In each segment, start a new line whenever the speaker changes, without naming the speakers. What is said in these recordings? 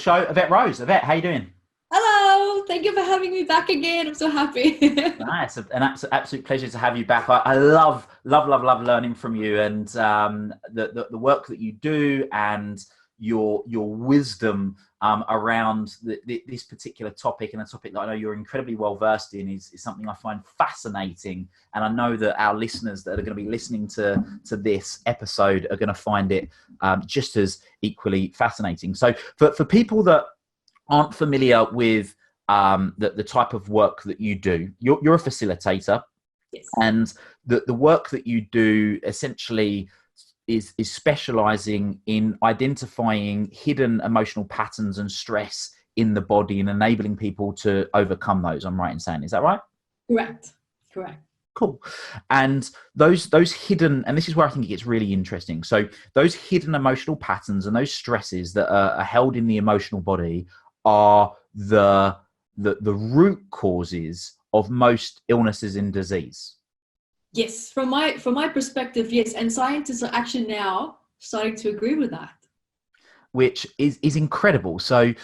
show, Yvette Rose. Yvette, how you doing?
Hello, thank you for having me back again. I'm so happy.
Nice, an absolute pleasure to have you back. I love learning from you and the work that you do and your wisdom around this particular topic, and a topic that I know you're incredibly well versed in is something I find fascinating. And I know that our listeners that are going to be listening to this episode are going to find it just as equally fascinating. So for people that aren't familiar with the type of work that you do, you're a facilitator,
Yes.
and the work that you do essentially is specializing in identifying hidden emotional patterns and stress in the body and enabling people to overcome those. I'm right in saying, is that right?
Correct. Correct.
Cool. And those hidden, and this is where I think it gets really interesting. So those hidden emotional patterns and those stresses that are held in the emotional body are the root causes of most illnesses and disease.
Yes, from my perspective, yes, and scientists are actually now starting to agree with that.
Which is incredible. So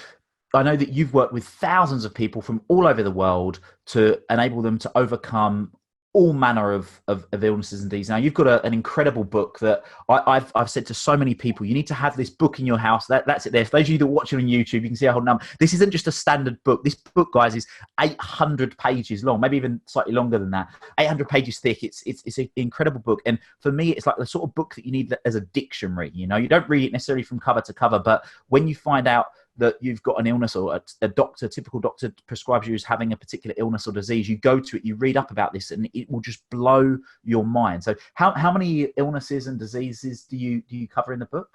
I know that you've worked with thousands of people from all over the world to enable them to overcome all manner of illnesses and disease. Now, you've got an incredible book that I've said to so many people, you need to have this book in your house. That's it there. For those of you that watch it on YouTube, you can see a whole number. This isn't just a standard book. This book, guys, is 800 pages long, maybe even slightly longer than that. 800 pages thick. It's an incredible book. And for me, it's like the sort of book that you need as a dictionary. You know, you don't read it necessarily from cover to cover, but when you find out that you've got an illness, or a typical doctor prescribes you as having a particular illness or disease, you go to it, you read up about this, and it will just blow your mind. So how many illnesses and diseases do you cover in the book?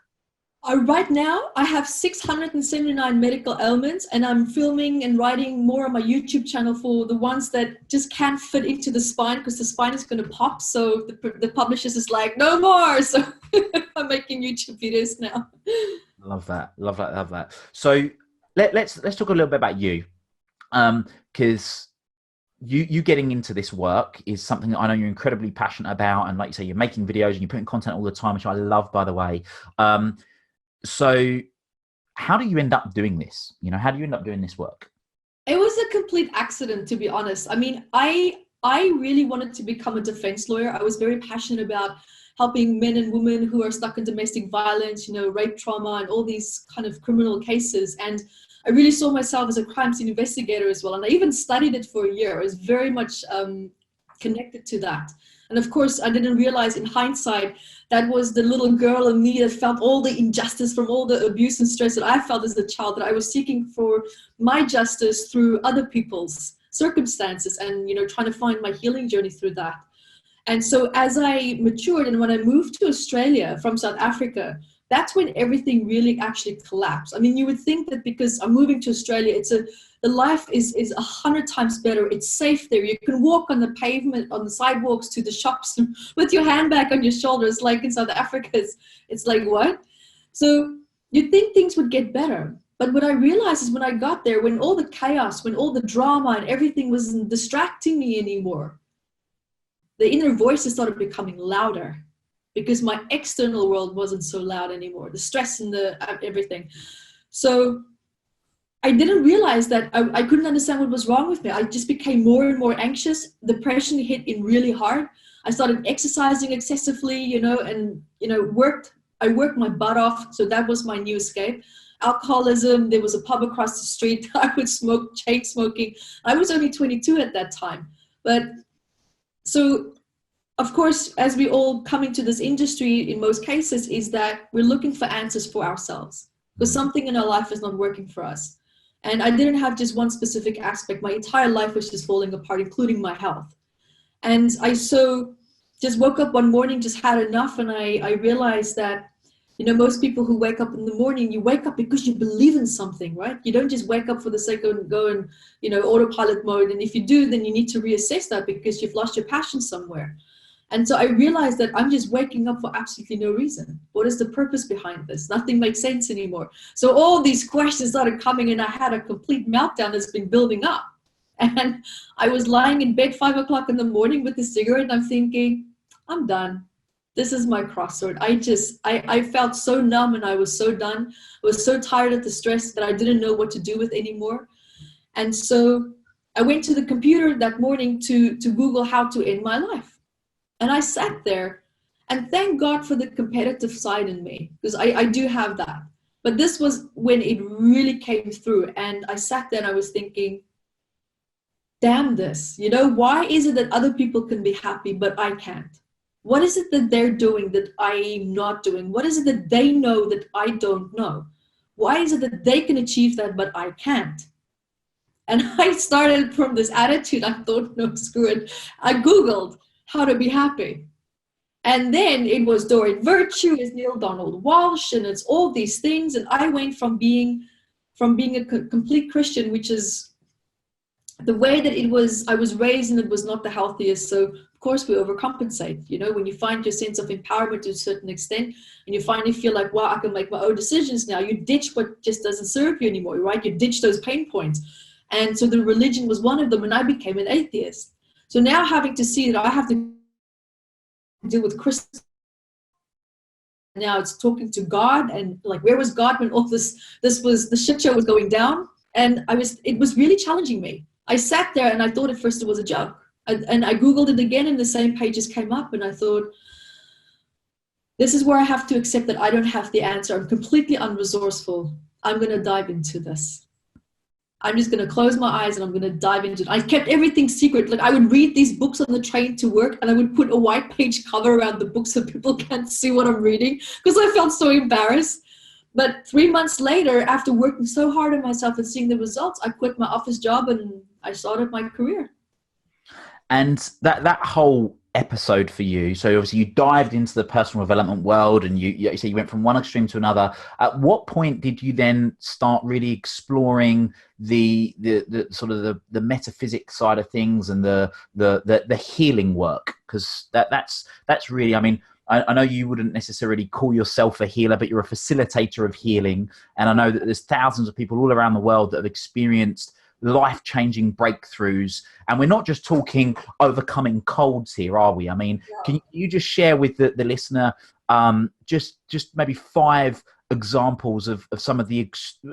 Right now, I have 679 medical ailments, and I'm filming and writing more on my YouTube channel for the ones that just can't fit into the spine because the spine is going to pop. So the publishers is like, no more. So I'm making YouTube videos now.
Love that. So let's talk a little bit about you, because you getting into this work is something that I know you're incredibly passionate about, and like you say, you're making videos and you're putting content all the time, which I love, by the way. So how do you end up doing this? You know, how do you end up doing this work?
It was a complete accident, to be honest. I mean, I really wanted to become a defense lawyer. I was very passionate about helping men and women who are stuck in domestic violence, you know, rape, trauma, and all these kind of criminal cases. And I really saw myself as a crime scene investigator as well. And I even studied it for a year. I was very much connected to that. And of course, I didn't realize in hindsight, that was the little girl in me that felt all the injustice from all the abuse and stress that I felt as a child, that I was seeking for my justice through other people's circumstances and, you know, trying to find my healing journey through that. And so as I matured and when I moved to Australia from South Africa, that's when everything really actually collapsed. I mean, you would think that because I'm moving to Australia, the life is 100 times better. It's safe there. You can walk on the pavement, on the sidewalks to the shops with your handbag on your shoulders, like in South Africa. It's like, what? So you'd think things would get better. But what I realized is when I got there, when all the chaos, when all the drama and everything wasn't distracting me anymore, the inner voices started becoming louder because my external world wasn't so loud anymore, the stress and the everything. So I didn't realize that I couldn't understand what was wrong with me. I just became more and more anxious. Depression hit in really hard. I started exercising excessively, you know, and, you know, I worked my butt off. So that was my new escape. Alcoholism, there was a pub across the street. I would smoke, chain smoking. I was only 22 at that time. But so, of course, as we all come into this industry, in most cases, is that we're looking for answers for ourselves because something in our life is not working for us. And I didn't have just one specific aspect. My entire life was just falling apart, including my health. And I just woke up one morning, just had enough. And I realized that, you know, most people who wake up in the morning, you wake up because you believe in something, right? You don't just wake up for the sake of go in, you know, autopilot mode. And if you do, then you need to reassess that because you've lost your passion somewhere. And so I realized that I'm just waking up for absolutely no reason. What is the purpose behind this? Nothing makes sense anymore. So all these questions started coming and I had a complete meltdown that's been building up. And I was lying in bed 5 o'clock in the morning with a cigarette and I'm thinking, I'm done. This is my crossroad. I felt so numb and I was so done. I was so tired of the stress that I didn't know what to do with anymore. And so I went to the computer that morning to Google how to end my life. And I sat there, and thank God for the competitive side in me, because I do have that. But this was when it really came through. And I sat there and I was thinking, damn this, why is it that other people can be happy, but I can't? What is it that they're doing that I'm not doing? What is it that they know that I don't know? Why is it that they can achieve that, but I can't? And I started from this attitude. I thought, no, screw it. I Googled how to be happy. And then it was Doreen Virtue, it's Neil Donald Walsh, and it's all these things. And I went from being a complete Christian, which is the way that I was raised, and it was not the healthiest. So of course we overcompensate, when you find your sense of empowerment to a certain extent, and you finally feel like, wow, I can make my own decisions now. You ditch what just doesn't serve you anymore, right? You ditch those pain points. And so the religion was one of them, and I became an atheist. So now having to see that I have to deal with Christ, now it's talking to God, and like, where was God when all this was, the shit show was going down? And it was really challenging me. I sat there and I thought at first it was a joke. And I Googled it again, and the same pages came up, and I thought, this is where I have to accept that I don't have the answer. I'm completely unresourceful. I'm going to dive into this. I'm just going to close my eyes and I'm going to dive into it. I kept everything secret. Like, I would read these books on the train to work, and I would put a white page cover around the book so people can't see what I'm reading, because I felt so embarrassed. But 3 months later, after working so hard on myself and seeing the results, I quit my office job and I started my career.
And that whole episode for you, so obviously you dived into the personal development world, and you went from one extreme to another. At what point did you then start really exploring the sort of the metaphysics side of things and the healing work? Because that's really, I mean, I know you wouldn't necessarily call yourself a healer, but you're a facilitator of healing. And I know that there's thousands of people all around the world that have experienced life-changing breakthroughs. And we're not just talking overcoming colds here, are we? I mean, can you just share with the listener just maybe 5 examples of some of the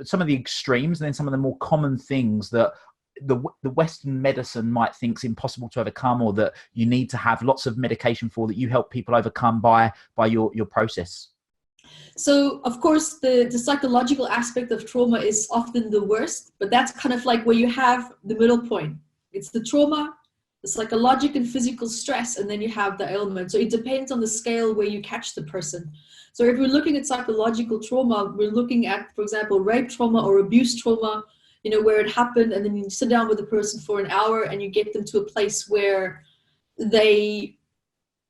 extremes, and then some of the more common things that the Western medicine might think is impossible to overcome, or that you need to have lots of medication for, that you help people overcome by your process?
So, of course, the psychological aspect of trauma is often the worst, but that's kind of like where you have the middle point. It's the trauma, the psychological and physical stress, and then you have the ailment. So it depends on the scale where you catch the person. So if we're looking at psychological trauma, we're looking at, for example, rape trauma or abuse trauma, where it happened, and then you sit down with the person for an hour and you get them to a place where they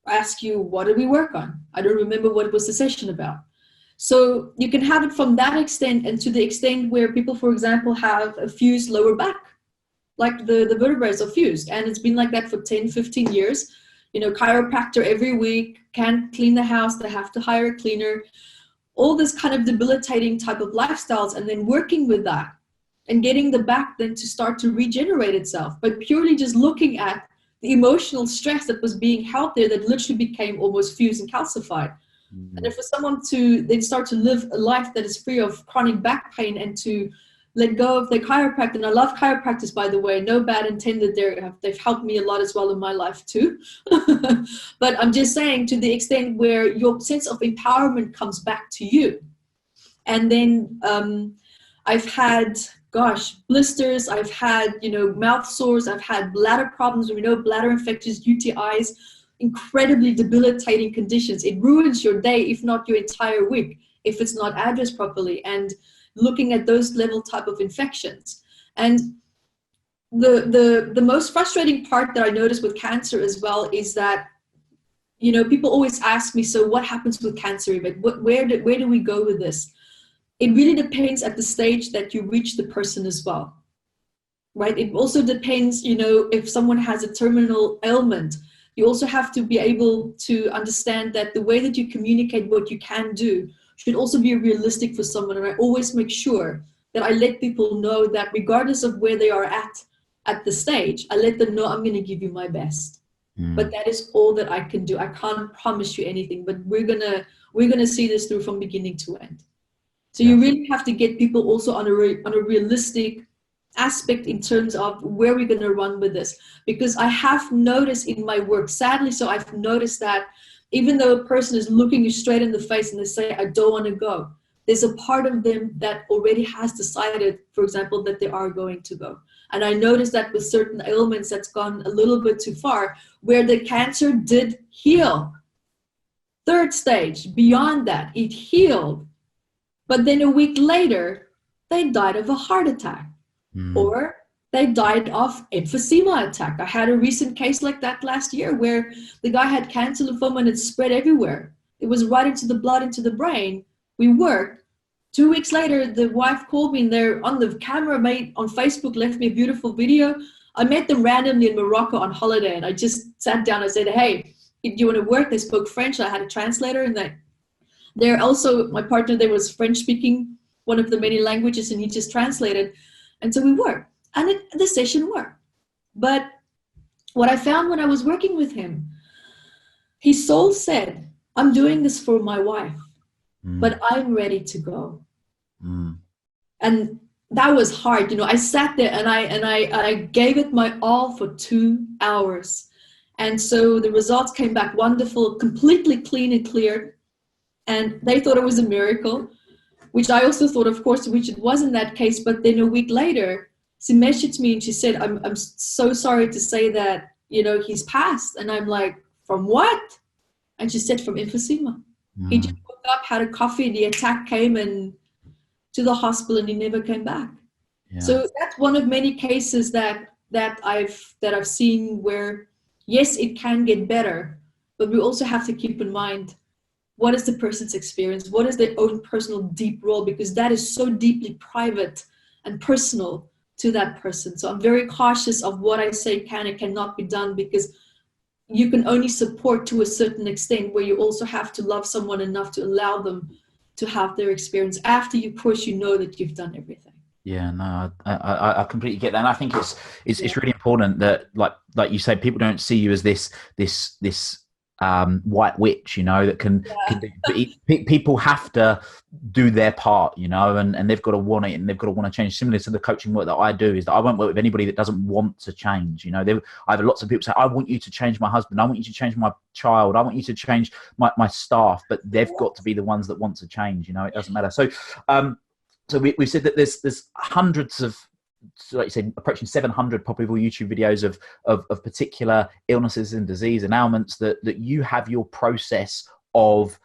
ask you, what did we work on? I don't remember what was the session about. So you can have it from that extent, and to the extent where people, for example, have a fused lower back, like the vertebrae are fused, and it's been like that for 10, 15 years. Chiropractor every week, can't clean the house, they have to hire a cleaner, all this kind of debilitating type of lifestyles, and then working with that and getting the back then to start to regenerate itself, but purely just looking at the emotional stress that was being held there that literally became almost fused and calcified. And then for someone to then start to live a life that is free of chronic back pain and to let go of their chiropractor, and I love chiropractors, by the way, no bad intended, they've helped me a lot as well in my life too. But I'm just saying, to the extent where your sense of empowerment comes back to you. And then I've had, blisters, I've had, mouth sores, I've had bladder problems, bladder infections, UTIs, incredibly debilitating conditions. It ruins your day, if not your entire week, if it's not addressed properly. And looking at those level type of infections. And the most frustrating part that I noticed with cancer as well is that, people always ask me, so what happens with cancer, Yvette? Where do we go with this? It really depends at the stage that you reach the person as well, right? It also depends, if someone has a terminal ailment, you also have to be able to understand that the way that you communicate what you can do should also be realistic for someone. And I always make sure that I let people know that regardless of where they are at the stage, I let them know I'm going to give you my best. But that is all that I can do. I can't promise you anything, but we're gonna see this through from beginning to end. So you really have to get people also on a realistic aspect in terms of where we're going to run with this. Because I have noticed in my work, sadly, so I've noticed that even though a person is looking you straight in the face and they say, I don't want to go, there's a part of them that already has decided, for example, that they are going to go. And I noticed that with certain ailments that's gone a little bit too far, where the cancer did heal. Third stage, beyond that, it healed. But then a week later, they died of a heart attack. Or they died of emphysema attack. I had a recent case like that last year where the guy had cancer lymphoma and it spread everywhere. It was right into the blood, into the brain. We worked. 2 weeks later, the wife called me and they're on the camera made on Facebook, left me a beautiful video. I met them randomly in Morocco on holiday and I just sat down and said, hey, do you want to work? They spoke French. I had a translator and they're also, my partner there was French speaking, one of the many languages, and he just translated. And so we worked, and the session worked. But what I found when I was working with him, his soul said, I'm doing this for my wife, but I'm ready to go. And that was hard. I sat there and I gave it my all for 2 hours. And so the results came back wonderful, completely clean and clear. And they thought it was a miracle, which I also thought, of course, which it was in that case. But then a week later, she messaged me and she said, I'm so sorry to say that, he's passed. And I'm like, from what? And she said, from emphysema. He just woke up, had a coffee, the attack came and to the hospital and he never came back. Yeah. So that's one of many cases that I've seen where, yes, it can get better, but we also have to keep in mind, what is the person's experience? What is their own personal deep role? Because that is so deeply private and personal to that person. So I'm very cautious of what I say can and cannot be done, because you can only support to a certain extent, where you also have to love someone enough to allow them to have their experience after you, of course, that you've done everything.
Yeah, no, I completely get that. And I think it's really important that, like you say, people don't see you as this white witch, that can people have to do their part, and they've got to want it, and they've got to want to change. Similar to the coaching work that I do, is that I won't work with anybody that doesn't want to change. I have lots of people say, I want you to change my husband, I want you to change my child, I want you to change my staff, but they've got to be the ones that want to change. It doesn't matter. So we said that there's hundreds of, like you said, approaching 700 popular YouTube videos of particular illnesses and disease and ailments that you have your process of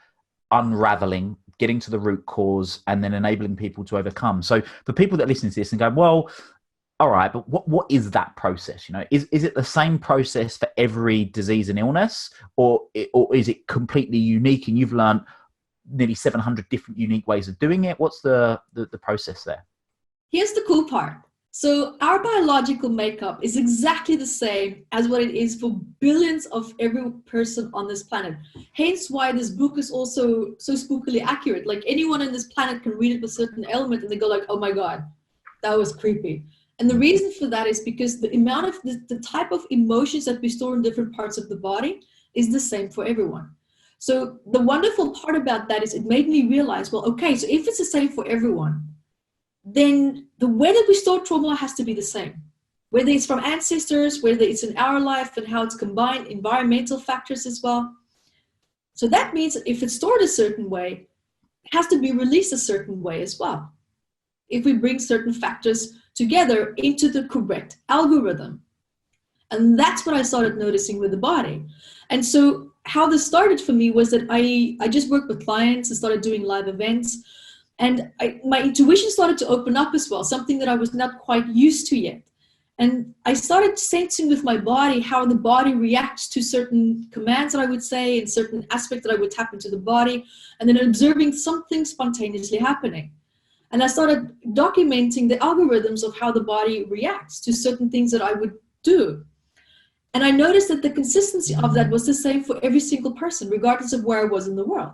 unraveling, getting to the root cause, and then enabling people to overcome. So for people that listen to this and go, well, all right, but what is that process? Is it the same process for every disease and illness, or is it completely unique and you've learned nearly 700 different unique ways of doing it? What's the process there?
Here's the cool part. So our biological makeup is exactly the same as what it is for billions of every person on this planet. Hence why this book is also so spookily accurate. Like, anyone on this planet can read it with a certain ailment and they go like, oh my God, that was creepy. And the reason for that is because the amount of the type of emotions that we store in different parts of the body is the same for everyone. So the wonderful part about that is it made me realize, well, okay, so if it's the same for everyone, then the way that we store trauma has to be the same. Whether it's from ancestors, whether it's in our life and how it's combined, environmental factors as well. So that means that if it's stored a certain way, it has to be released a certain way as well. If we bring certain factors together into the correct algorithm. And that's what I started noticing with the body. And so how this started for me was that I just worked with clients and started doing live events. And my intuition started to open up as well, something that I was not quite used to yet. And I started sensing with my body how the body reacts to certain commands that I would say, and certain aspects that I would tap into the body, and then observing something spontaneously happening. And I started documenting the algorithms of how the body reacts to certain things that I would do. And I noticed that the consistency of that was the same for every single person, regardless of where I was in the world.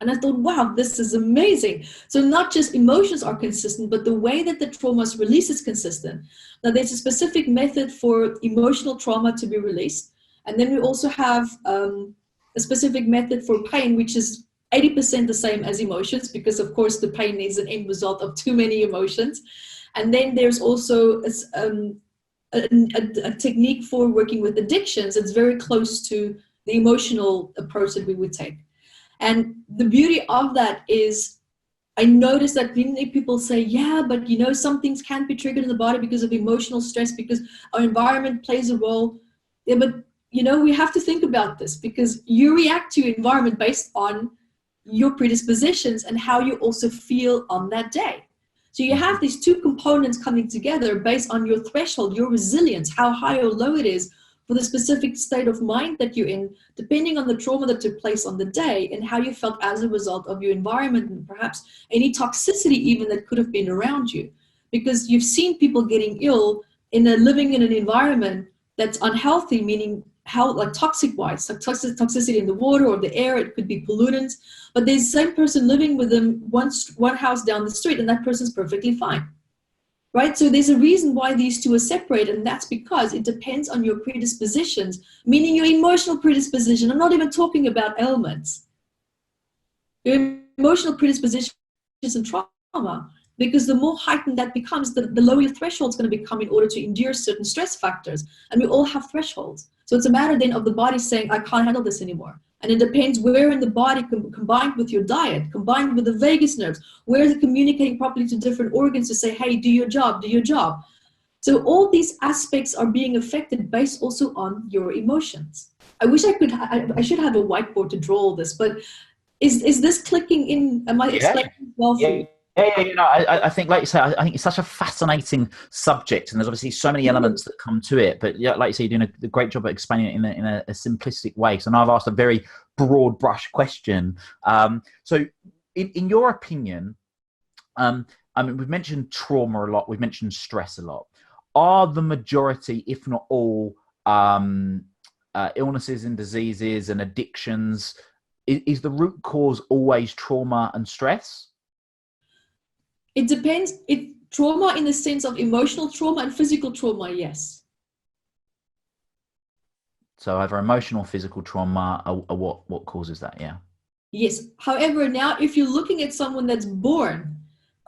And I thought, wow, this is amazing. So not just emotions are consistent, but the way that the trauma is released is consistent. Now, there's a specific method for emotional trauma to be released. And then we also have a specific method for pain, which is 80% the same as emotions, because of course the pain is an end result of too many emotions. And then there's also a technique for working with addictions. It's very close to the emotional approach that we would take. And the beauty of that is, I noticed that many people say, yeah, but you know, some things can't be triggered in the body because of emotional stress, because our environment plays a role. Yeah, but you know, we have to think about this, because you react to your environment based on your predispositions and how you also feel on that day. So you have these two components coming together based on your threshold, your resilience, how high or low it is for the specific state of mind that you're in, depending on the trauma that took place on the day and how you felt as a result of your environment, and perhaps any toxicity even that could have been around you. Because you've seen people getting ill living in an environment that's unhealthy, meaning how, like toxic wise, like toxicity in the water or the air, it could be pollutants, but there's the same person living with them one house down the street, and that person's perfectly fine. Right? So there's a reason why these two are separated, and that's because it depends on your predispositions, meaning your emotional predisposition. I'm not even talking about ailments. Your emotional predisposition and trauma, because the more heightened that becomes, the lower your threshold is going to become in order to endure certain stress factors. And we all have thresholds. So it's a matter then of the body saying, I can't handle this anymore. And it depends where in the body, combined with your diet, combined with the vagus nerves, where is it communicating properly to different organs to say, hey, do your job, do your job. So all these aspects are being affected based also on your emotions. I wish I should have a whiteboard to draw all this, but is this clicking in? Am I explaining well for you?
Yeah, you know, I think, like you say, I think it's such a fascinating subject, and there's obviously so many elements that come to it. But yeah, like you say, you're doing a great job of explaining it in a simplistic way. So now I've asked a very broad brush question. So, in your opinion, I mean, we've mentioned trauma a lot, we've mentioned stress a lot. Are the majority, if not all, illnesses and diseases and addictions, is the root cause always trauma and stress?
It depends. Trauma in the sense of emotional trauma and physical trauma, yes.
So either emotional, physical trauma, or what causes that? Yeah.
Yes. However, now if you're looking at someone that's born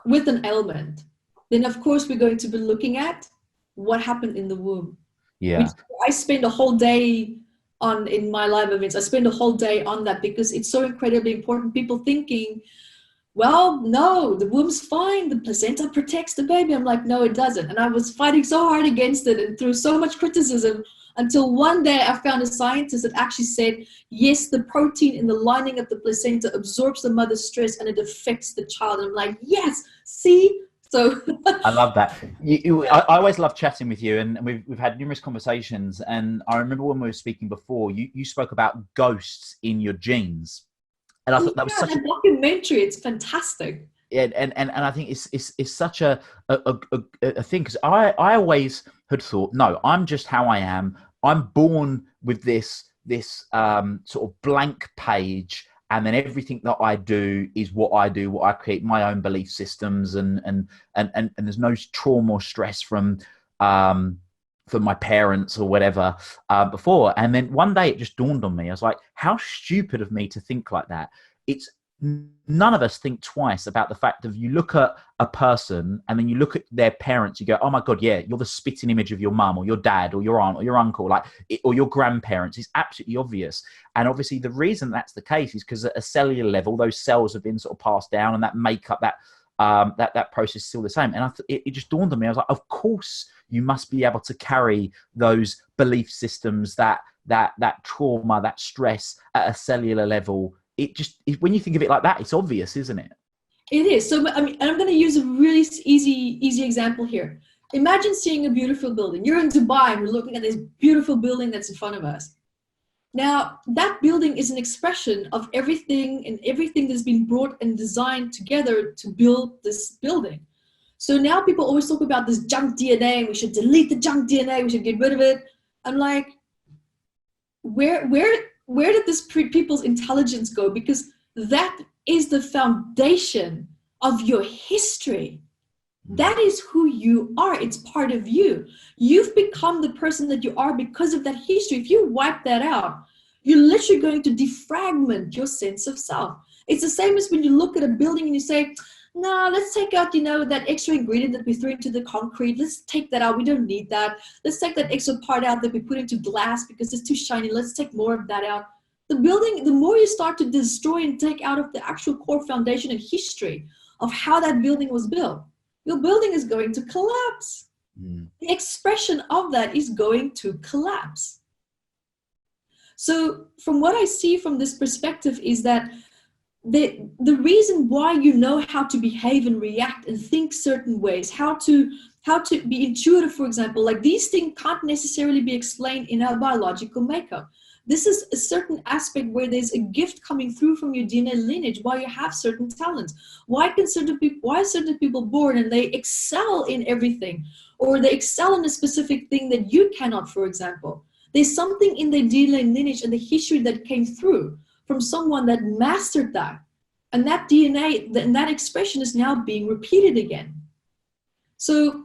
with an ailment, then of course we're going to be looking at what happened in the womb.
Yeah.
Which I spend a whole day on in my live events. I spend a whole day on that because it's so incredibly important. People thinking, well, no, the womb's fine. The placenta protects the baby. I'm like, no, it doesn't. And I was fighting so hard against it and through so much criticism until one day I found a scientist that actually said, yes, the protein in the lining of the placenta absorbs the mother's stress and it affects the child. And I'm like, yes, see? So
I love that. I always love chatting with you, and we've had numerous conversations. And I remember when we were speaking before, you spoke about ghosts in your genes. And I thought that was such
a documentary. It's fantastic.
Yeah, and I think it's such a thing, because I always had thought, no, I'm just how I am. I'm born with this sort of blank page, and then everything that I do is what I do, what I create, my own belief systems, and there's no trauma or stress from my parents or whatever before. And then one day it just dawned on me. I was like, how stupid of me to think like that. It's none of us think twice about the fact of, you look at a person and then you look at their parents, you go, oh my God, yeah, you're the spitting image of your mum or your dad or your aunt or your uncle, or your grandparents. It's absolutely obvious. And obviously the reason that's the case is because at a cellular level, those cells have been sort of passed down, and that makeup, that process is still the same. And it just dawned on me. I was like, of course you must be able to carry those belief systems, that trauma, that stress at a cellular level. When you think of it like that, it's obvious, isn't it?
It is. So, I mean, and I'm going to use a really easy example here. Imagine seeing a beautiful building. You're in Dubai and we're looking at this beautiful building that's in front of us. Now, that building is an expression of everything that's been brought and designed together to build this building. So now people always talk about this junk DNA. We should delete the junk DNA. We should get rid of it. I'm like, where did this people's intelligence go? Because that is the foundation of your history. That is who you are. It's part of you. You've become the person that you are because of that history. If you wipe that out, you're literally going to defragment your sense of self. It's the same as when you look at a building and you say, no, let's take out, that extra ingredient that we threw into the concrete. Let's take that out. We don't need that. Let's take that extra part out that we put into glass because it's too shiny. Let's take more of that out. The building, the more you start to destroy and take out of the actual core foundation and history of how that building was built, your building is going to collapse. The expression of that is going to collapse. So from what I see from this perspective is that the reason why you know how to behave and react and think certain ways, how to be intuitive, for example, like these things can't necessarily be explained in our biological makeup. This is a certain aspect where there's a gift coming through from your DNA lineage while you have certain talents. Why are certain people born and they excel in everything, or they excel in a specific thing that you cannot, for example? There's something in their DNA lineage and the history that came through from someone that mastered that. And that DNA and that expression is now being repeated again. So,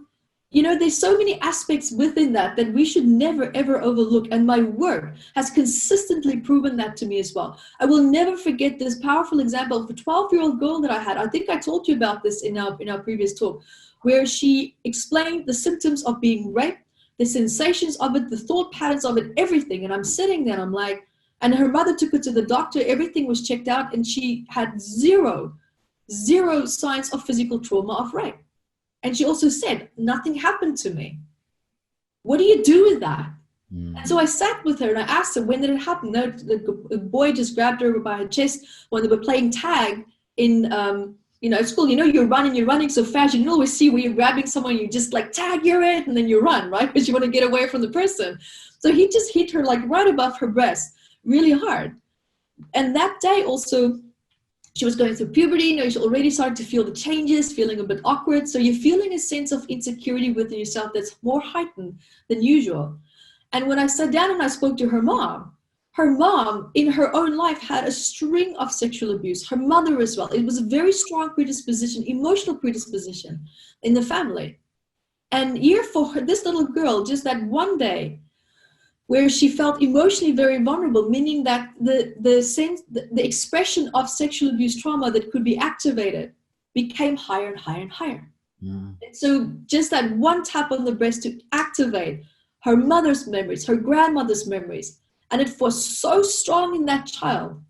there's so many aspects within that we should never, ever overlook. And my work has consistently proven that to me as well. I will never forget this powerful example of a 12-year-old girl that I had. I think I told you about this in our previous talk, where she explained the symptoms of being raped, the sensations of it, the thought patterns of it, everything. And I'm sitting there and I'm like, and her mother took her to the doctor, everything was checked out, and she had zero signs of physical trauma of rape. And she also said, nothing happened to me. What do you do with that? And so I sat with her and I asked her, when did it happen? No, the boy just grabbed her by her chest when they were playing tag in, at school. You're running so fast. You can always see where you're grabbing someone. You just like, tag, you're it, and then you run, right? Because you want to get away from the person. So he just hit her like right above her breast, really hard. And that day also, she was going through puberty. She already started to feel the changes, feeling a bit awkward. So you're feeling a sense of insecurity within yourself that's more heightened than usual. And when I sat down and I spoke to her mom in her own life had a string of sexual abuse. Her mother as well. It was a very strong predisposition, emotional predisposition in the family. And here for her, this little girl, just that one day, where she felt emotionally very vulnerable, meaning that the expression of sexual abuse trauma that could be activated became higher and higher and higher. And so just that one tap on the breast to activate her mother's memories, her grandmother's memories, and it was so strong in that child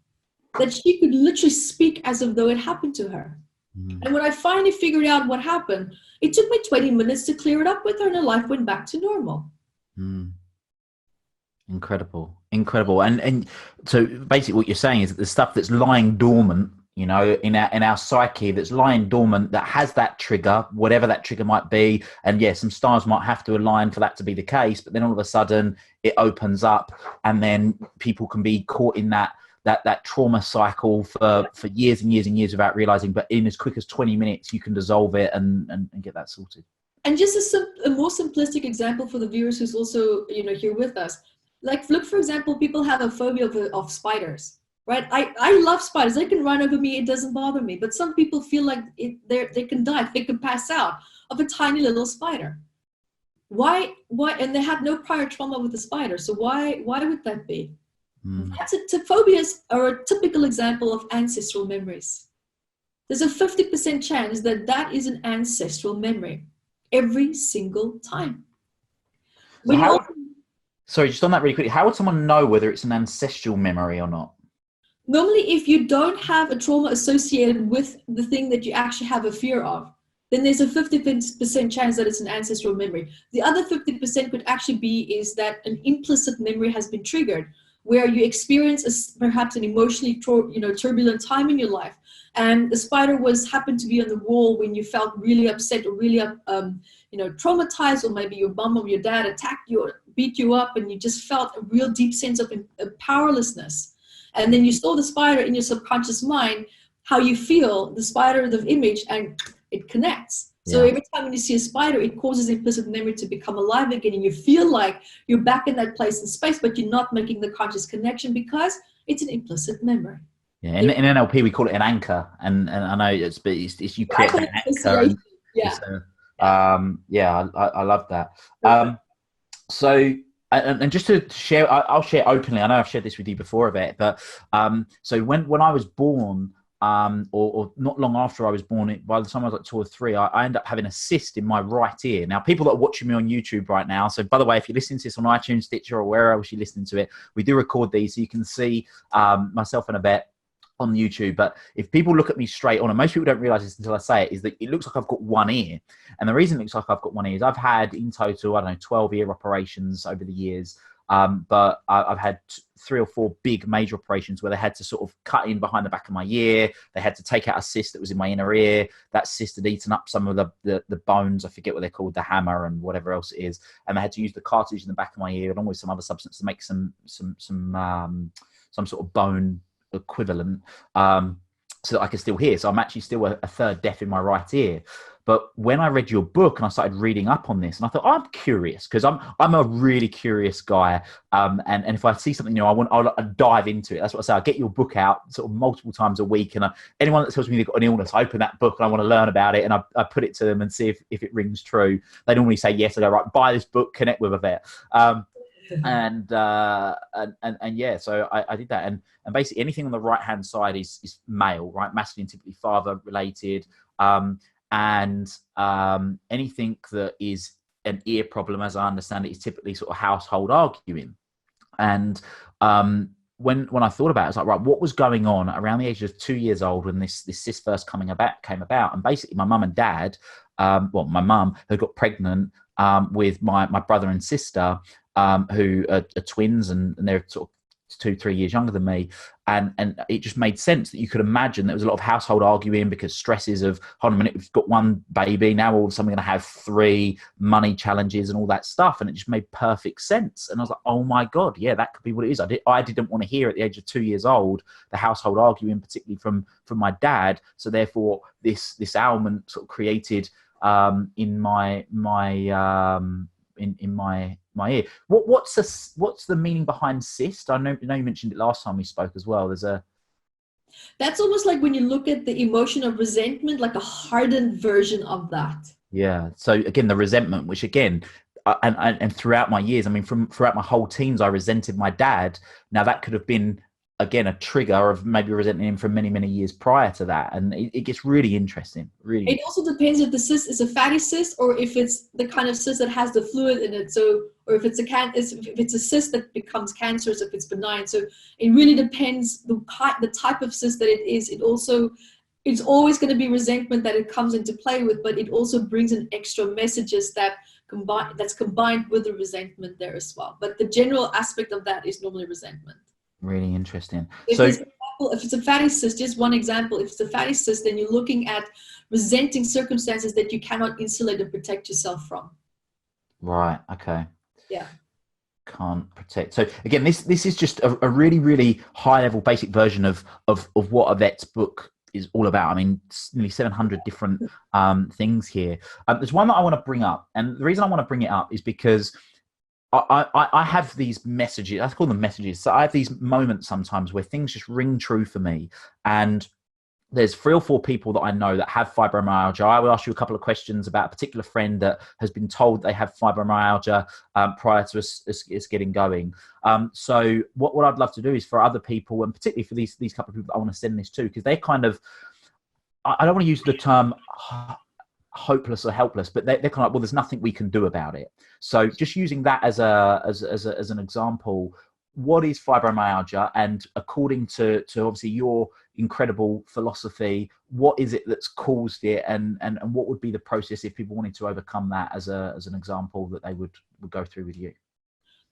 that she could literally speak as if though it happened to her. And when I finally figured out what happened, it took me 20 minutes to clear it up with her, and her life went back to normal.
Incredible. And so basically what you're saying is that the stuff that's lying dormant, in our psyche, that's lying dormant, that has that trigger, whatever that trigger might be. And yes, some stars might have to align for that to be the case, but then all of a sudden it opens up, and then people can be caught in that trauma cycle for years and years and years without realizing, but in as quick as 20 minutes, you can dissolve it and get that sorted. And
just a more simplistic example for the viewers who's also, here with us. Like, look, for example, people have a phobia of spiders, right? I love spiders. They can run over me. It doesn't bother me. But some people feel like they can die. They can pass out of a tiny little spider. Why? And they have no prior trauma with the spider. So why would that be? Phobias are a typical example of ancestral memories. There's a 50% chance that is an ancestral memory every single time.
Sorry, just on that really quickly, how would someone know whether it's an ancestral memory or not?
Normally, if you don't have a trauma associated with the thing that you actually have a fear of, then there's a 50% chance that it's an ancestral memory. The other 50% could actually is that an implicit memory has been triggered, where you experience perhaps an emotionally turbulent time in your life, and the spider happened to be on the wall when you felt really upset or really traumatized, or maybe your mom or your dad attacked you or beat you up, and you just felt a real deep sense of powerlessness. And then you saw the spider in your subconscious mind, how you feel the spider, the image, and it connects. So every time when you see a spider, it causes implicit memory to become alive again, and you feel like you're back in that place and space, but you're not making the conscious connection because it's an implicit memory.
Yeah, in NLP we call it an anchor, and I know it's you create an anchor.
Yeah.
Yeah, I love that. So and just to share, I'll share openly. I know I've shared this with you before, Yvette, but so when I was born, or not long after I was born, by the time I was like 2 or 3, I ended up having a cyst in my right ear. Now, people that are watching me on YouTube right now, so by the way, if you're listening to this on iTunes, Stitcher, or wherever else you're listening to it, we do record these so you can see myself and Yvette on YouTube. But if people look at me straight on, and most people don't realize this until I say it, is that it looks like I've got one ear. And the reason it looks like I've got one ear is I've had in total, I don't know, 12 ear operations over the years. But I've had 3 or 4 big major operations where they had to sort of cut in behind the back of my ear. They had to take out a cyst that was in my inner ear. That cyst had eaten up some of the bones. I forget what they're called, the hammer and whatever else it is. And they had to use the cartilage in the back of my ear along with some other substance to make some sort of bone equivalent, so that I can still hear. So I'm actually still a third deaf in my right ear. But when I read your book and I started reading up on this, and I thought, I'm curious, because I'm a really curious guy. And if I see something new, I'll dive into it. That's what I say. I get your book out sort of multiple times a week, and anyone that tells me they've got an illness, I open that book and I want to learn about it, and I put it to them and see if it rings true. They normally say yes. I go, right, buy this book, connect with Yvette. And yeah, so I did that, and basically anything on the right hand side is male, right? Masculine, typically father related, and anything that is an ear problem, as I understand it, is typically sort of household arguing. And when I thought about it, I was like, right, what was going on around the age of 2 years old when this cyst first came about? And basically, my mum and dad, well, my mum had got pregnant with my brother and sister, who are twins, and they're sort of 2-3 years younger than me, and it just made sense that you could imagine there was a lot of household arguing because stresses of, hold on a minute, we've got one baby, now all of a sudden we're going to have 3 money challenges and all that stuff, and it just made perfect sense. And I was like, oh my god, yeah, that could be what it is. I didn't want to hear at the age of 2 years old the household arguing, particularly from my dad. So therefore this ailment sort of created in my ear. What's the meaning behind cyst? I know you mentioned it last time we spoke as well.
That's almost like when you look at the emotion of resentment, like a hardened version of that.
Yeah. So again, the resentment, which again, and throughout my years, I mean, throughout my whole teens, I resented my dad. Now that could have been, again, a trigger of maybe resenting him for many, many years prior to that. And it gets really interesting. Really.
It also depends if the cyst is a fatty cyst or if it's the kind of cyst that has the fluid in it. So, or if it's a cyst that becomes cancerous, if it's benign. So it really depends the type of cyst that it is. It's always going to be resentment that it comes into play with, but it also brings in extra messages that's combined with the resentment there as well. But the general aspect of that is normally resentment.
Really interesting.
If it's a fatty cyst, just one example, if it's a fatty cyst, then you're looking at resenting circumstances that you cannot insulate and protect yourself from.
Right. Okay.
Yeah.
Can't protect. So again, this is just a really, really high level basic version of what Yvette's book is all about. I mean, nearly 700 different things here. There's one that I want to bring up, and the reason I want to bring it up is because I have these messages. I call them messages. So I have these moments sometimes where things just ring true for me. And there's 3 or 4 people that I know that have fibromyalgia. I will ask you a couple of questions about a particular friend that has been told they have fibromyalgia prior to us getting going. So what I'd love to do is for other people, and particularly for these couple of people that I want to send this to, because they're kind of, I don't want to use the term hopeless or helpless, but they're kind of like, well, there's nothing we can do about it. So just using that as an example, what is fibromyalgia? And according to obviously your incredible philosophy, what is it that's caused it, and what would be the process if people wanted to overcome that as an example that they would go through with you?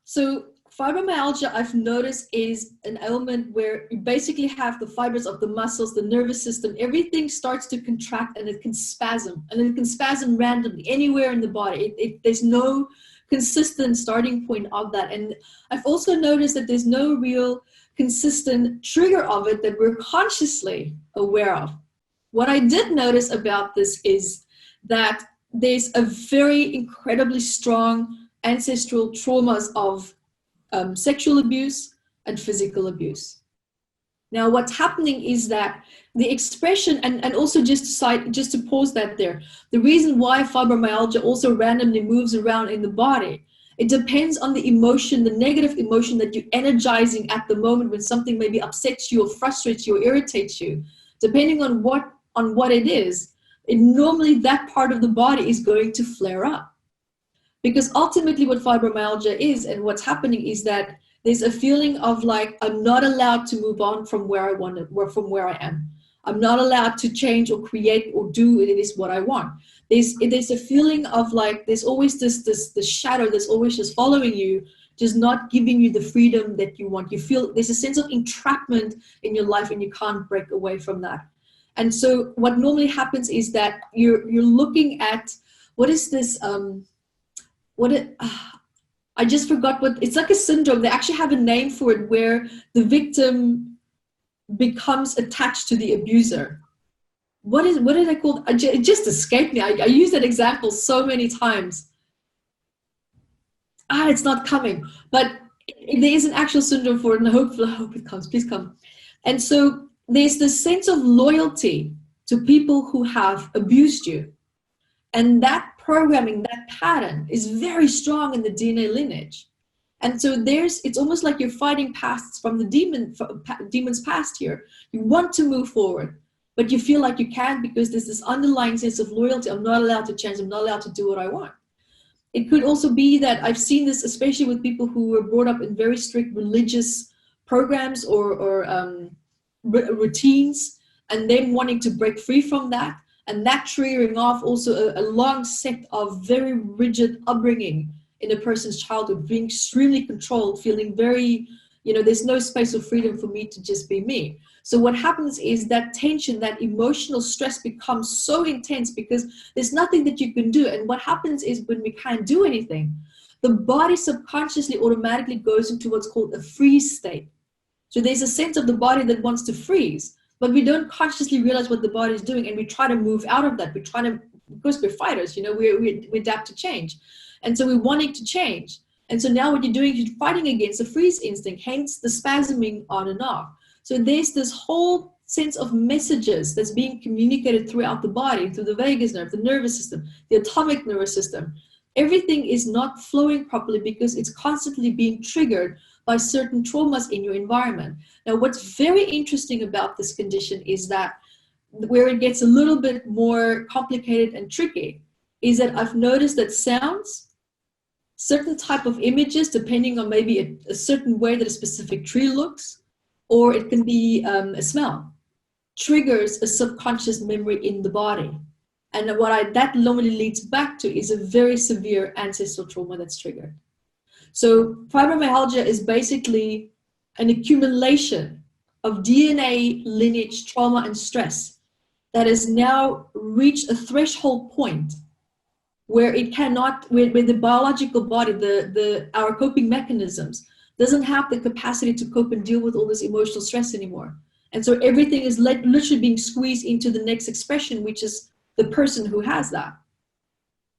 So fibromyalgia, I've noticed, is an ailment where you basically have the fibers of the muscles, the nervous system, everything starts to contract and it can spasm. And it can spasm randomly anywhere in the body. There's no consistent starting point of that. And I've also noticed that there's no real consistent trigger of it that we're consciously aware of. What I did notice about this is that there's a very incredibly strong ancestral traumas of sexual abuse and physical abuse. Now, what's happening is that the expression, and also just to pause that there, the reason why fibromyalgia also randomly moves around in the body, it depends on the emotion, the negative emotion that you're energizing at the moment when something maybe upsets you or frustrates you or irritates you. Depending on what it is, normally that part of the body is going to flare up. Because ultimately what fibromyalgia is and what's happening is that there's a feeling of like, I'm not allowed to move on from where I want to, from where I am. I'm not allowed to change or create or do it is what I want. There's a feeling of like, there's always this shadow that's always just following you, just not giving you the freedom that you want. You feel there's a sense of entrapment in your life and you can't break away from that. And so what normally happens is that you're looking at, what is this, I just forgot what, it's like a syndrome. They actually have a name for it where the victim becomes attached to the abuser. What did I call it? It just escaped me. I use that example so many times. It's not coming. But there is an actual syndrome for it, and I hope it comes. Please come. And so there's this sense of loyalty to people who have abused you. And that programming, that pattern is very strong in the DNA lineage. And so it's almost like you're fighting pasts from the demon's past here. You want to move forward, but you feel like you can't because there's this underlying sense of loyalty. I'm not allowed to change. I'm not allowed to do what I want. It could also be that I've seen this, especially with people who were brought up in very strict religious programs or routines, and them wanting to break free from that. And that triggering off also a long set of very rigid upbringing in a person's childhood, being extremely controlled, feeling very, there's no space of freedom for me to just be me. So what happens is that tension, that emotional stress becomes so intense because there's nothing that you can do. And what happens is when we can't do anything, the body subconsciously automatically goes into what's called a freeze state. So there's a sense of the body that wants to freeze, but we don't consciously realize what the body is doing, and we try to move out of that. We try to, because we're fighters, we adapt to change. And so we're wanting to change. And so now what you're doing is you're fighting against the freeze instinct, hence the spasming on and off. So there's this whole sense of messages that's being communicated throughout the body, through the vagus nerve, the nervous system, the autonomic nervous system. Everything is not flowing properly because it's constantly being triggered by certain traumas in your environment. Now, what's very interesting about this condition is that where it gets a little bit more complicated and tricky is that I've noticed that sounds, certain type of images, depending on maybe a certain way that a specific tree looks, or it can be a smell, triggers a subconscious memory in the body. And that normally leads back to is a very severe ancestral trauma that's triggered. So fibromyalgia is basically an accumulation of DNA lineage trauma and stress that has now reached a threshold point where it cannot, where the biological body, our coping mechanisms, doesn't have the capacity to cope and deal with all this emotional stress anymore. And so everything is literally being squeezed into the next expression, which is the person who has that.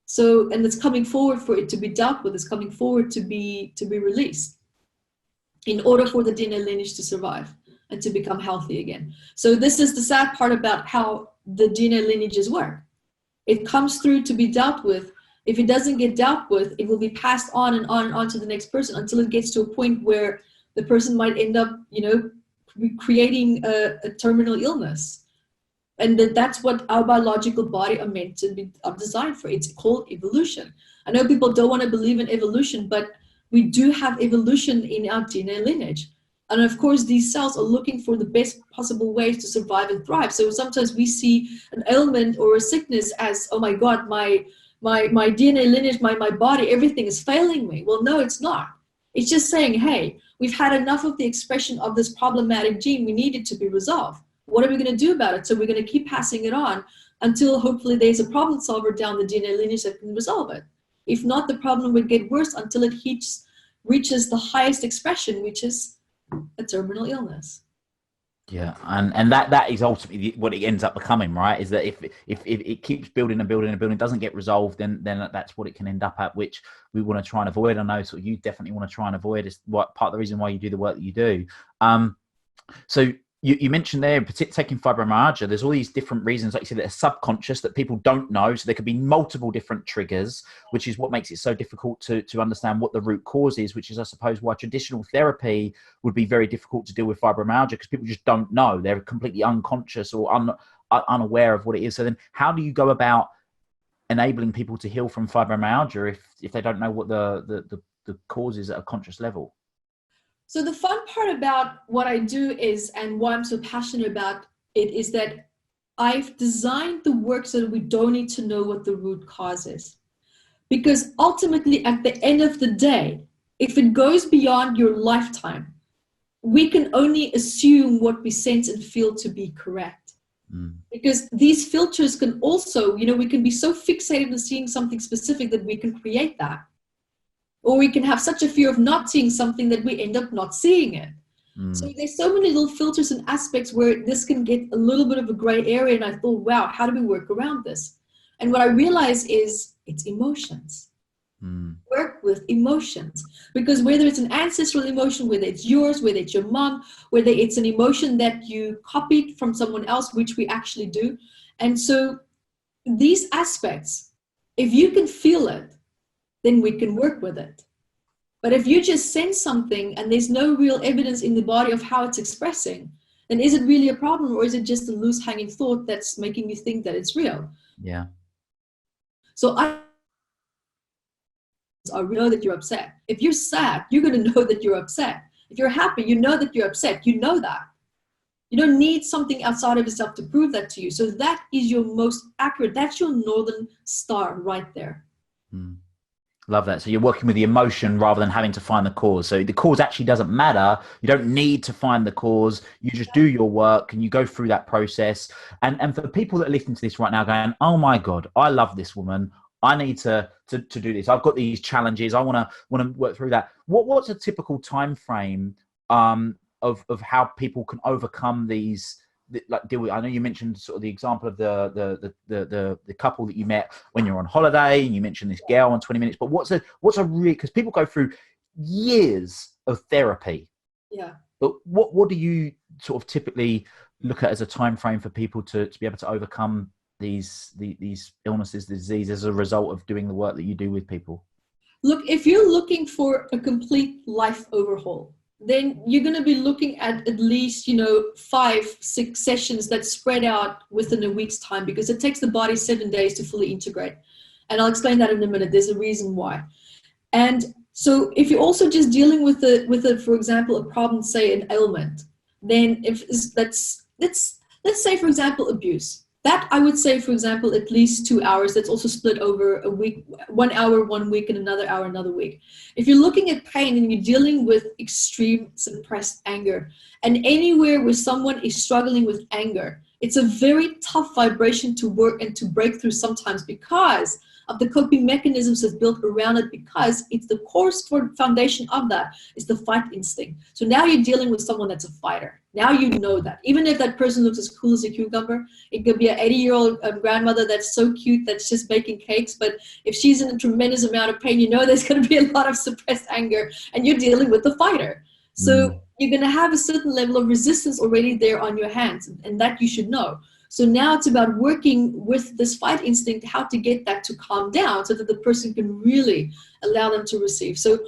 So, and it's coming forward for it to be dealt with, it's coming forward to be released in order for the DNA lineage to survive and to become healthy again. So this is the sad part about how the DNA lineages work. It comes through to be dealt with. If it doesn't get dealt with, it will be passed on and on and on to the next person until it gets to a point where the person might end up, creating a terminal illness. And that's what our biological body are meant to be designed for. It's called evolution. I know people don't want to believe in evolution, but we do have evolution in our DNA lineage. And of course, these cells are looking for the best possible ways to survive and thrive. So sometimes we see an ailment or a sickness as, oh my God, my DNA lineage, my body, everything is failing me. Well, no, it's not. It's just saying, hey, we've had enough of the expression of this problematic gene. We need it to be resolved. What are we going to do about it? So we're going to keep passing it on until hopefully there's a problem solver down the DNA lineage that can resolve it. If not, the problem would get worse until it reaches the highest expression, which is a terminal illness.
Yeah, and that is ultimately what it ends up becoming, right? Is that if it keeps building and building and building, doesn't get resolved, then that's what it can end up at, which we want to try and avoid. I know, so you definitely want to try and avoid. Is what part of the reason why you do the work that you do. So You mentioned there, particularly taking fibromyalgia, there's all these different reasons, like you said, that are subconscious that people don't know. So there could be multiple different triggers, which is what makes it so difficult to understand what the root cause is, which is, I suppose, why traditional therapy would be very difficult to deal with fibromyalgia, because people just don't know. They're completely unconscious or unaware of what it is. So then how do you go about enabling people to heal from fibromyalgia if they don't know what the cause is at a conscious level?
So the fun part about what I do is, and why I'm so passionate about it, is that I've designed the work so that we don't need to know what the root cause is. Because ultimately, at the end of the day, if it goes beyond your lifetime, we can only assume what we sense and feel to be correct. Because these filters can also, we can be so fixated on seeing something specific that we can create that. Or we can have such a fear of not seeing something that we end up not seeing it. So there's so many little filters and aspects where this can get a little bit of a gray area. And I thought, wow, how do we work around this? And what I realized is it's emotions. Work with emotions. Because whether it's an ancestral emotion, whether it's yours, whether it's your mom, whether it's an emotion that you copied from someone else, which we actually do. And so these aspects, if you can feel it, then we can work with it. But if you just sense something and there's no real evidence in the body of how it's expressing, then is it really a problem, or is it just a loose hanging thought that's making you think that it's real?
Yeah.
So I know that you're upset. If you're sad, you're going to know that you're upset. If you're happy, you know that you're upset. You know that. You don't need something outside of yourself to prove that to you. So that is your most accurate. That's your northern star right there.
Love that. So you're working with the emotion rather than having to find the cause. So the cause actually doesn't matter. You don't need to find the cause. You just do your work and you go through that process. And for the people that are listening to this right now going, oh my God, I love this woman. I need to do this. I've got these challenges. I want to work through that. What's a typical time frame of how people can overcome these, like deal with? I know you mentioned sort of the example of the couple that you met when you're on holiday, and you mentioned this girl on 20 minutes. But what's a real, because people go through years of therapy.
Yeah.
But what do you sort of typically look at as a time frame for people to be able to overcome these illnesses, disease, as a result of doing the work that you do with people?
Look, if you're looking for a complete life overhaul, then you're going to be looking at least, 5-6 sessions that spread out within a week's time, because it takes the body 7 days to fully integrate. And I'll explain that in a minute. There's a reason why. And so if you're also just dealing with for example, a problem, say an ailment, then let's say, for example, abuse. That I would say, for example, at least 2 hours. That's also split over a week, 1 hour, 1 week, and another hour, another week. If you're looking at pain and you're dealing with extreme suppressed anger, and anywhere where someone is struggling with anger, it's a very tough vibration to work and to break through sometimes, because of the coping mechanisms that's built around it, because it's the core foundation of that is the fight instinct. So now you're dealing with someone that's a fighter. Now you know that. Even if that person looks as cool as a cucumber, it could be an 80-year-old grandmother that's so cute that's just baking cakes, but if she's in a tremendous amount of pain, there's going to be a lot of suppressed anger, and you're dealing with the fighter. So you're going to have a certain level of resistance already there on your hands, and that you should know. So now it's about working with this fight instinct, how to get that to calm down so that the person can really allow them to receive. So,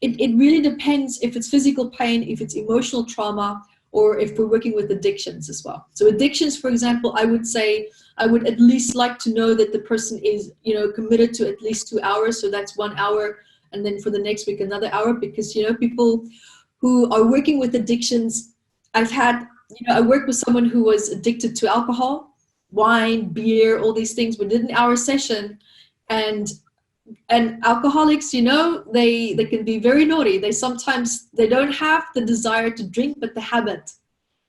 it really depends if it's physical pain, if it's emotional trauma, or if we're working with addictions as well. So addictions, for example, I would say I would at least like to know that the person is, committed to at least 2 hours. So that's 1 hour. And then for the next week, another hour, because, people who are working with addictions, I worked with someone who was addicted to alcohol, wine, beer, all these things. We did an hour session, and alcoholics, they can be very naughty. They don't have the desire to drink, but the habit,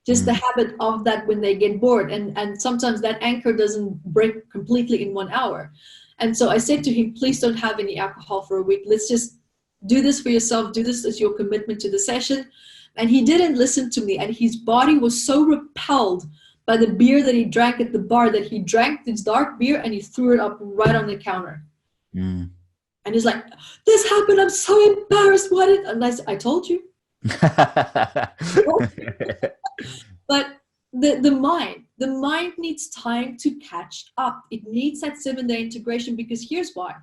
just the habit of that when they get bored. And sometimes that anchor doesn't break completely in 1 hour. And so I said to him, please don't have any alcohol for a week. Let's just do this for yourself. Do this as your commitment to the session. And he didn't listen to me, and his body was so repelled by the beer that he drank at the bar that he drank this dark beer and he threw it up right on the counter. And he's like, this happened, I'm so embarrassed. And I told you. But the mind needs time to catch up. It needs that 7-day integration, because here's why.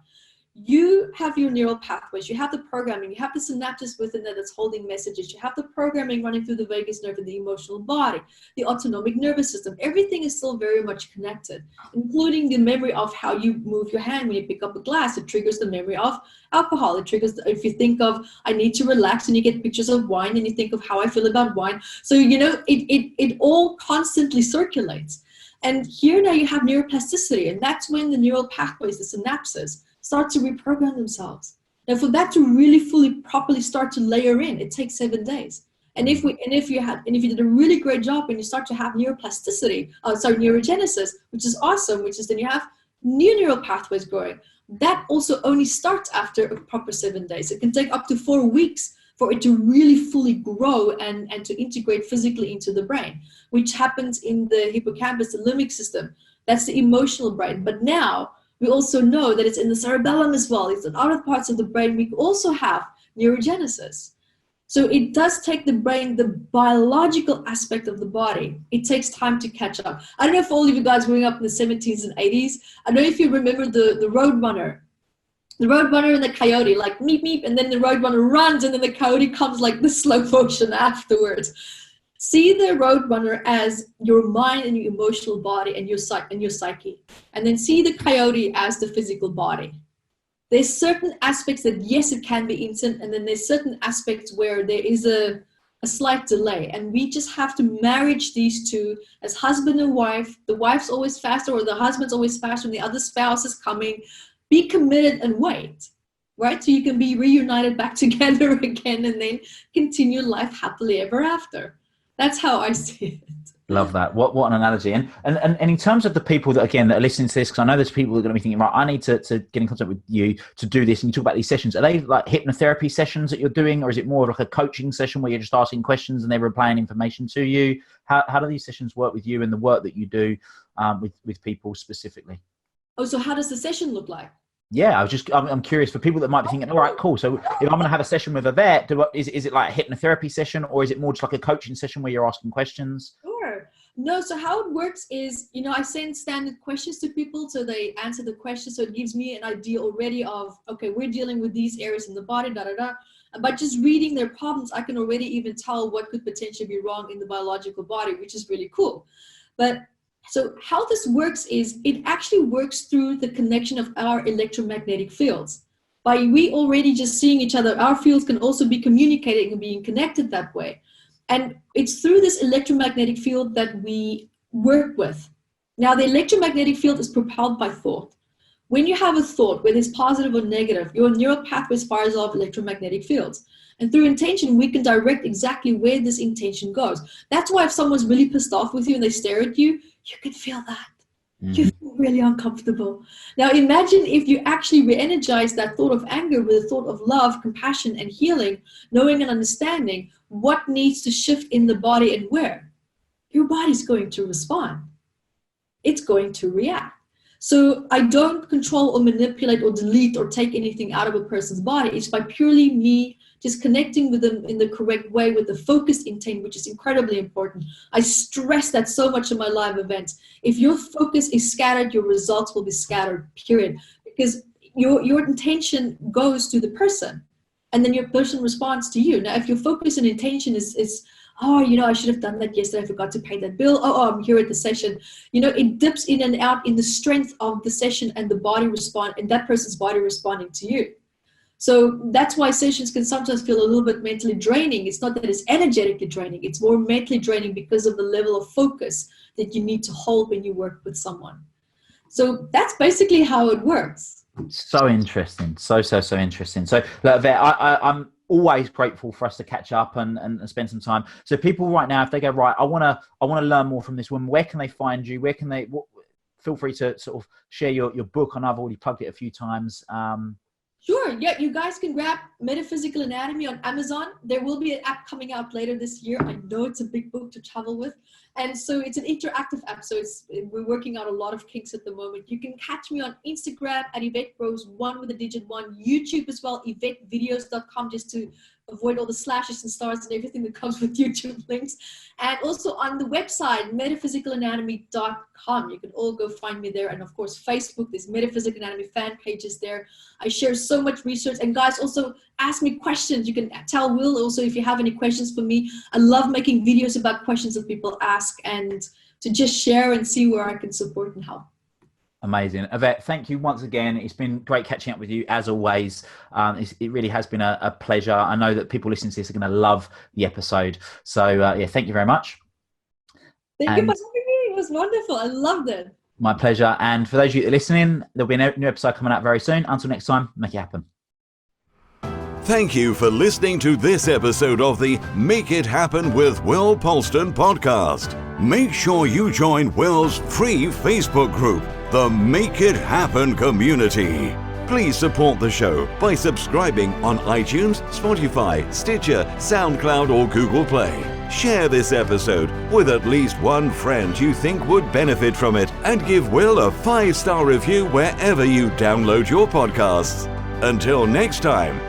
You have your neural pathways, you have the programming, you have the synapses within there that's holding messages, you have the programming running through the vagus nerve and the emotional body, the autonomic nervous system. Everything is still very much connected, including the memory of how you move your hand when you pick up a glass. It triggers the memory of alcohol. It triggers, if you think of, I need to relax, and you get pictures of wine, and you think of how I feel about wine. So, it all constantly circulates. And here now you have neuroplasticity, and that's when the neural pathways, the synapses, start to reprogram themselves. Now, for that to really fully, properly start to layer in, it takes 7 days. And if you did a really great job and you start to have neurogenesis, which is awesome, which is then you have new neural pathways growing. That also only starts after a proper 7 days. It can take up to 4 weeks for it to really fully grow and to integrate physically into the brain, which happens in the hippocampus, the limbic system. That's the emotional brain. But now, we also know that it's in the cerebellum as well. It's in other parts of the brain. We also have neurogenesis. So it does take the brain, the biological aspect of the body. It takes time to catch up. I don't know if all of you guys growing up in the 70s and 80s, I don't know if you remember the Roadrunner. The Roadrunner and the coyote, like meep, meep, and then the Roadrunner runs, and then the coyote comes like the slow motion afterwards. See the Roadrunner as your mind and your emotional body and your psyche. And then see the coyote as the physical body. There's certain aspects that, yes, it can be instant, and then there's certain aspects where there is a slight delay. And we just have to marriage these two as husband and wife. The wife's always faster, or the husband's always faster, and the other spouse is coming. Be committed and wait, right? So you can be reunited back together again, and then continue life happily ever after. That's how I see it.
Love that. What an analogy. And in terms of the people that are listening to this, because I know there's people that are going to be thinking, right, I need to get in contact with you to do this. And you talk about these sessions. Are they like hypnotherapy sessions that you're doing, or is it more like a coaching session where you're just asking questions and they're replying information to you? How do these sessions work with you and the work that you do with people specifically?
Oh, so how does the session look like?
Yeah, I'm curious for people that might be thinking, all right, cool. So if I'm going to have a session with Yvette, is it like a hypnotherapy session, or is it more just like a coaching session where you're asking questions?
Sure. No, so how it works is, I send standard questions to people so they answer the questions. So it gives me an idea already of, okay, we're dealing with these areas in the body, By just reading their problems, I can already even tell what could potentially be wrong in the biological body, which is really cool. But so how this works is it actually works through the connection of our electromagnetic fields. By we already just seeing each other, our fields can also be communicating and being connected that way. And it's through this electromagnetic field that we work with. Now, the electromagnetic field is propelled by thought. When you have a thought, whether it's positive or negative, your neural pathways fires off electromagnetic fields. And through intention, we can direct exactly where this intention goes. That's why if someone's really pissed off with you and they stare at you, you can feel that. You feel really uncomfortable. Now imagine if you actually re-energize that thought of anger with a thought of love, compassion, and healing, knowing and understanding what needs to shift in the body and where. Your body's going to respond. It's going to react. So I don't control or manipulate or delete or take anything out of a person's body. It's by purely me just connecting with them in the correct way with the focused intent, which is incredibly important. I stress that so much in my live events. If your focus is scattered, your results will be scattered, period. Because your intention goes to the person, and then your person responds to you. Now, if your focus and intention is I should have done that yesterday. I forgot to pay that bill. I'm here at the session. It dips in and out in the strength of the session and the body respond, and that person's body responding to you. So that's why sessions can sometimes feel a little bit mentally draining. It's not that it's energetically draining. It's more mentally draining because of the level of focus that you need to hold when you work with someone. So that's basically how it works.
So interesting. So interesting. So look, I'm always grateful for us to catch up and spend some time. So people right now, if they go, right, I want to learn more from this woman, where can they find you? Where can they, feel free to sort of share your book. I know I've already plugged it a few times.
Sure. Yeah, you guys can grab Metaphysical Anatomy on Amazon. There will be an app coming out later this year. I know it's a big book to travel with. And so it's an interactive app. So we're working out a lot of kinks at the moment. You can catch me on Instagram at Yvette Rose 1 with a digit 1, YouTube as well, YvetteVideos.com, just to avoid all the slashes and stars and everything that comes with YouTube links. And also on the website, metaphysicalanatomy.com. You can all go find me there. And of course, Facebook, there's Metaphysical Anatomy fan pages there. I share so much research. And guys, also ask me questions. You can tell Will also if you have any questions for me. I love making videos about questions that people ask and to just share and see where I can support and help.
Amazing. Yvette, thank you once again. It's been great catching up with you as always. It really has been a pleasure. I know that people listening to this are going to love the episode. So yeah, thank you very much.
Thank you for having me. It was wonderful. I loved it.
My pleasure. And for those of you that are listening, there'll be a new episode coming out very soon. Until next time, make it happen.
Thank you for listening to this episode of the Make It Happen with Will Polston podcast. Make sure you join Will's free Facebook group, the Make It Happen community. Please support the show by subscribing on iTunes, Spotify, Stitcher, SoundCloud or Google Play. Share this episode with at least one friend you think would benefit from it and give Will a 5-star review wherever you download your podcasts. Until next time,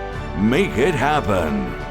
make it happen.